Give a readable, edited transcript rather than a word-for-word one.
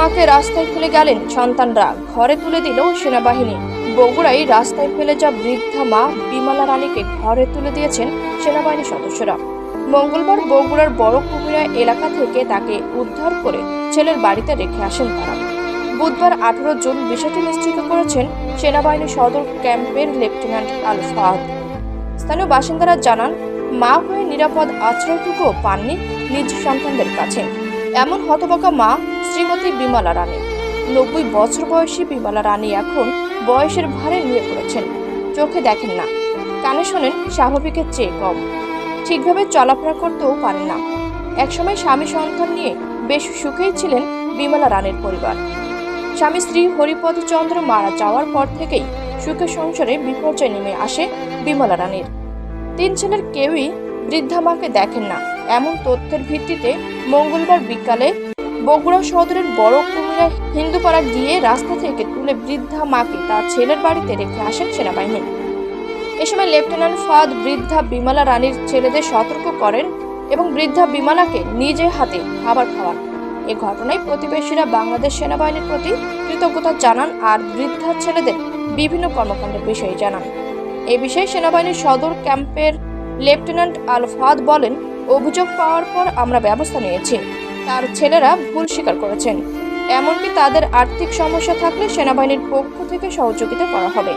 মাকে রাস্তায় ফেলে গেলেন সন্তানরা, ঘরে তুলে দিল সেনাবাহিনী। বগুড়ায় রাস্তায় ফেলে যা বৃদ্ধা মা বিমলা রানীকে ঘরে তুলে দিয়েছেন সেনাবাহিনী সদস্যরা। মঙ্গলবার বগুড়ার বড় কুমিরা এলাকা থেকে তাকে উদ্ধার করে ছেলের বাড়িতে রেখে আসেন তারা। বুধবার 18 জুন বিষয়টি নিশ্চিত করেছেন সেনাবাহিনী সদর ক্যাম্পের লেফটেন্যান্ট আল ফাহাদ। স্থানীয় বাসিন্দারা জানান, মা হয়ে নিরাপদ আশ্রয়টুকু পাননি নিজ সন্তানদের কাছে। এমন হতবাকা মা শ্রীমতী বিমলা রানী। 90 বছর বয়সী বিমলা রানী এখন বয়সের ভারে নিয়ে পড়েছেন। চোখে দেখেন না, কানে শোনেন স্বাভাবিকের চেয়ে কম, ঠিকভাবে চলাফেরা করতেও পারেন না। একসময় স্বামী সন্তান নিয়ে বেশ সুখেই ছিলেন বিমলা রানীর পরিবার। স্বামী শ্রী হরিপদ চন্দ্র মারা যাওয়ার পর থেকেই সুখের সংসারে বিপর্যয় নেমে আসে বিমলা রানীর। 3 ছেলের কেউই বৃদ্ধা মাকে দেখেন না। এমন তথ্যের ভিত্তিতে মঙ্গলবার বিকালে বগুড়া সদরের বড় কুমিরা হিন্দুপাড়া গিয়ে রাস্তা থেকে তুলে বৃদ্ধা মাকে তার ছেলের বাড়িতে রেখে আসেন সেনাবাহিনী। এ সময় লেফটেন্যান্ট ফাহাদ বৃদ্ধা বিমলা রানীর ছেলেদের সতর্ক করেন এবং বৃদ্ধা বিমলাকে নিজে হাতে খাবার খাওয়ান। এ ঘটনায় প্রতিবেশীরা বাংলাদেশ সেনাবাহিনীর প্রতি কৃতজ্ঞতা জানান আর বৃদ্ধা ছেলেদের বিভিন্ন কর্মকাণ্ডের বিষয়ে জানান। এ বিষয়ে সেনাবাহিনীর সদর ক্যাম্পের লেফটেন্যান্ট আল ফাহাদ বলেন, অভিযোগ পাওয়ার পর আমরা ব্যবস্থা নিয়েছি। তার ছেলেরা ভুল স্বীকার করেছেন। এমনকি তাদের আর্থিক সমস্যা থাকলে সেনাবাহিনীর পক্ষ থেকে সহযোগিতা করা হবে।